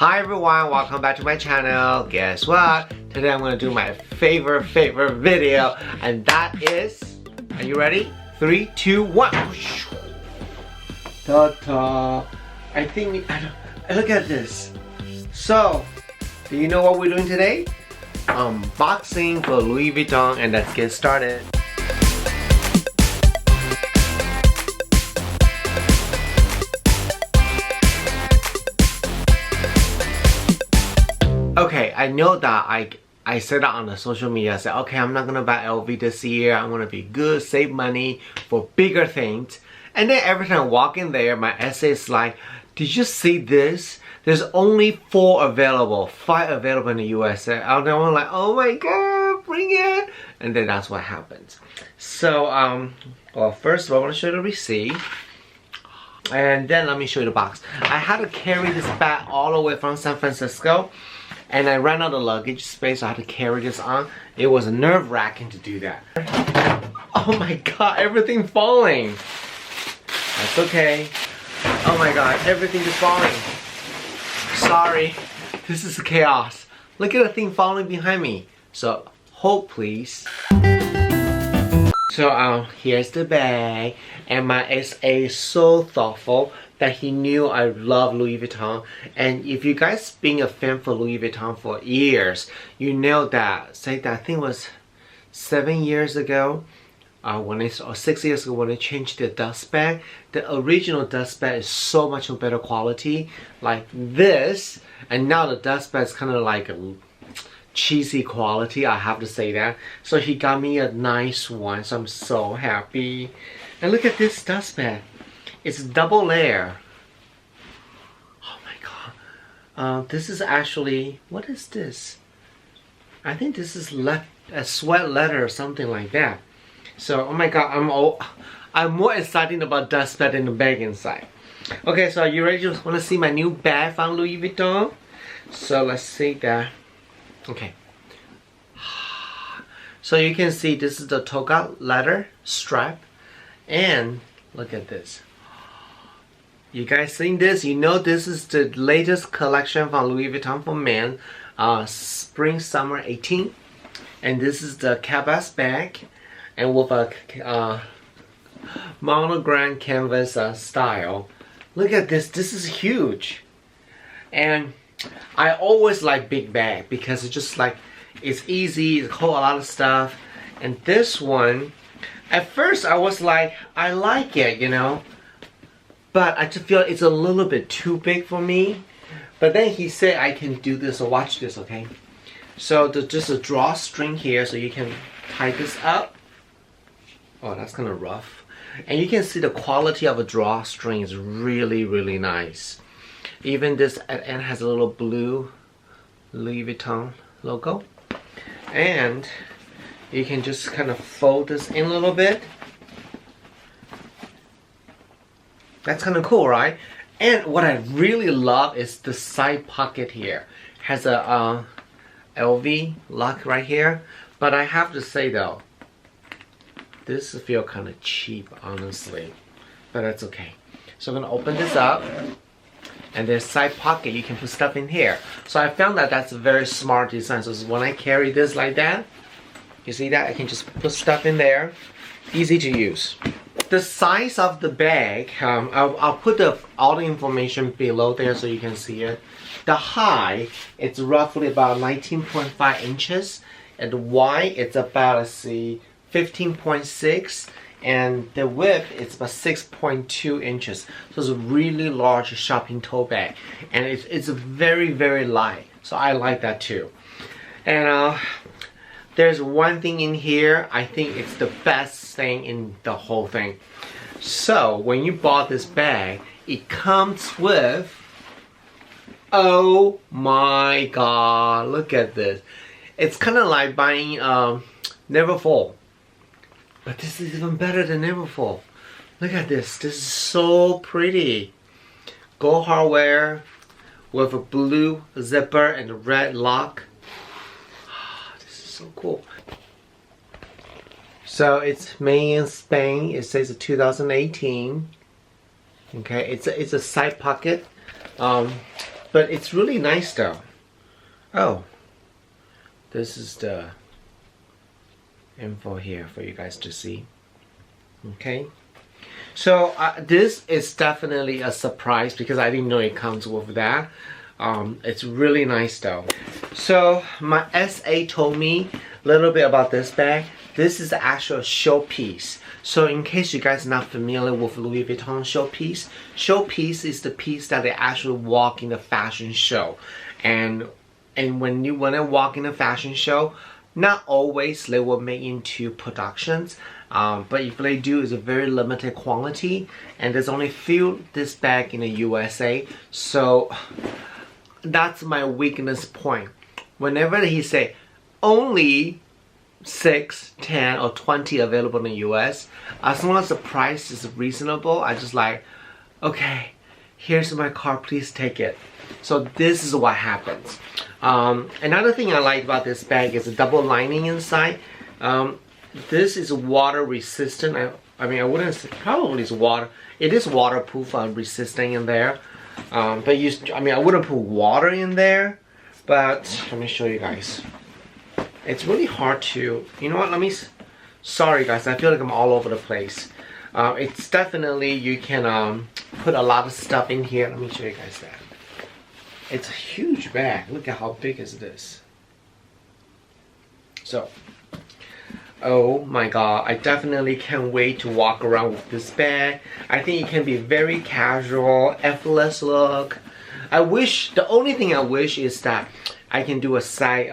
Hi everyone, welcome back to my channel. Guess what? Today I'm gonna do my favorite video, and that is, are you ready? 3, 2, 1. Ta-ta. I think, look at this. So, do you know what we're doing today? Unboxing for Louis Vuitton, and let's get started. Okay, I know that I said that on the social media. I said, okay, I'm not gonna buy LV this year. I'm gonna be good, save money for bigger things. And then every time I walk in there, my essay is like, did you see this? There's only 4 available, 5 available in the US. And I'm like, oh my god, bring it! And then that's what happens. So, well, first of all, I want to show you the receipt. And then let me show you the box. I had to carry this bag all the way from San Francisco. And I ran out of luggage space, so I had to carry this on. It was nerve-wracking to do that. Oh my god, everything falling. That's okay. Oh my god, everything is falling. Sorry, this is chaos. Look at the thing falling behind me. So, hold please. So, here's the bag. And my SA is so thoughtful that he knew I love Louis Vuitton. And if you guys been a fan for Louis Vuitton for years, you know that, say that I think it was 7 years ago, or 6 years ago when they changed the dust bag. The original dust bag is so much better quality, like this, and now the dust bag is kind of like a cheesy quality, I have to say that. So he got me a nice one, so I'm so happy. And look at this dust bag. It's double layer. Oh my god. This is actually, what is this? I think this is a sweat leather or something like that. So, oh my god, I'm more excited about dust bag than the bag inside. Okay, so are you ready to want to see my new bag from Louis Vuitton? So let's see that. Okay. So you can see this is the toga leather strap. And look at this. You guys seen this? You know this is the latest collection from Louis Vuitton for men. Spring Summer 18. And this is the Cabas bag. And with a monogram canvas style. Look at this. This is huge. And I always like big bag because it's just like, it's easy, it holds a lot of stuff. And this one, at first I was like, I like it, you know. But I just feel it's a little bit too big for me. But then he said I can do this, so watch this, okay? So there's just a drawstring here so you can tie this up. Oh, that's kind of rough. And you can see the quality of a drawstring is really, really nice. Even this at end has a little blue Louis Vuitton logo. And you can just kind of fold this in a little bit. That's kind of cool, right? And what I really love is the side pocket here. It has a LV lock right here. But I have to say though, this feels kind of cheap, honestly. But that's okay. So I'm going to open this up. And there's side pocket, you can put stuff in here. So I found that that's a very smart design. So when I carry this like that, you see that? I can just put stuff in there. Easy to use. The size of the bag, I'll put all the information below there so you can see it. The height, it's roughly about 19.5 inches. And the wide, it's about, let's see, 15.6. And the width is about 6.2 inches. So it's a really large shopping tote bag. And it's very, very light. So I like that too. And there's one thing in here, I think it's the best thing in the whole thing. So when you bought this bag, it comes with, oh my god, look at this. It's kind of like buying Neverfull. But this is even better than Neverfull. Look at this. This is so pretty. Gold hardware with a blue zipper and a red lock. This is so cool. So it's made in Spain. It says 2018. Okay, it's a side pocket. But it's really nice though. Oh, this is the info here for you guys to see. Okay, so this is definitely a surprise because I didn't know it comes with that. It's really nice though. So my SA told me a little bit about this bag. This is the actual showpiece. So in case you guys are not familiar with Louis Vuitton showpiece, showpiece is the piece that they actually walk in the fashion show. And when you want to walk in a fashion show, not always they will make into productions. But if they do, it's a very limited quantity. And there's only few this bag in the USA. So that's my weakness point. Whenever he say only 6, 10, or 20 available in the US, as long as the price is reasonable, I just like, okay, here's my card, please take it. So this is what happens. Another thing I like about this bag is the double lining inside. This is water resistant. I mean, I wouldn't say, probably it's water. It is waterproof and resistant in there. But I mean, I wouldn't put water in there. But let me show you guys. It's really hard to, you know what, sorry guys, I feel like I'm all over the place. It's definitely, you can put a lot of stuff in here. Let me show you guys that. It's a huge bag. Look at how big is this. So, oh my god, I definitely can't wait to walk around with this bag. I think it can be very casual, effortless look. The only thing I wish is that I can do a side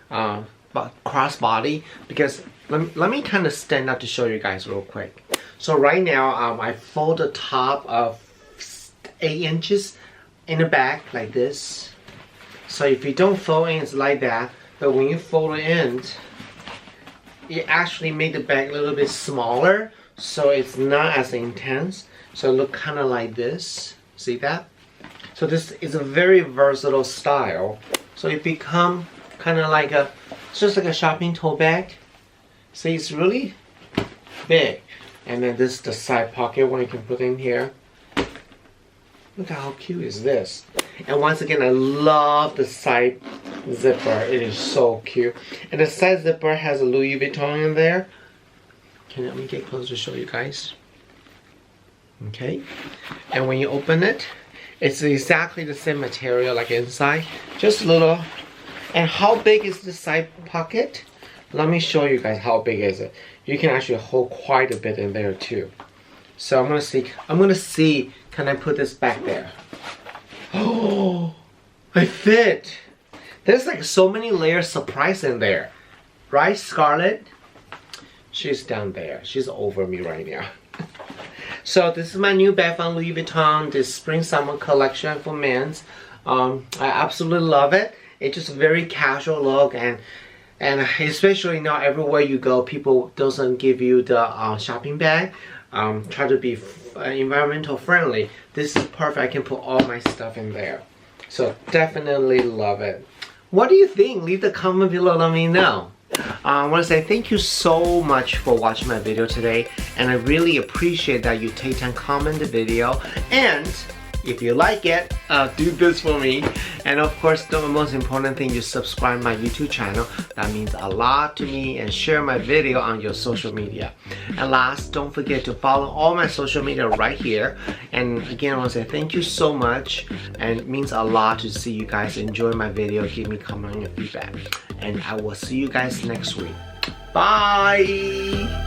crossbody, because let me kind of stand up to show you guys real quick. So right now I fold the top of 8 inches in the back like this. So if you don't fold in, it's like that, but when you fold it in, it actually made the bag a little bit smaller, so it's not as intense. So it look kind of like this. See that? So this is a very versatile style. So it become kind of like it's just like a shopping tote bag. See, it's really big. And then this is the side pocket one you can put in here. Look at how cute is this. And once again, I love the side zipper. It is so cute. And the side zipper has a Louis Vuitton in there. Let me get closer to show you guys. Okay. And when you open it, it's exactly the same material like inside. Just a little. And how big is the side pocket? Let me show you guys how big is it. You can actually hold quite a bit in there too. So I'm gonna see, can I put this back there? Oh, I fit. There's like so many layers surprise in there. Right, Scarlett? She's down there. She's over me right now. So this is my new bag from Louis Vuitton, this spring summer collection for men's. I absolutely love it. It's just a very casual look, and especially now everywhere you go, people doesn't give you the shopping bag. Try to be environmental friendly. This is perfect. I can put all my stuff in there. So definitely love it. What do you think? Leave the comment below, let me know. I want to say thank you so much for watching my video today, and I really appreciate that you take time to comment the video, and if you like it, do this for me. And of course, the most important thing is subscribe my YouTube channel. That means a lot to me, and share my video on your social media. And last, don't forget to follow all my social media right here. And again, I want to say thank you so much, and it means a lot to see you guys enjoy my video, give me comment and feedback. And I will see you guys next week. Bye!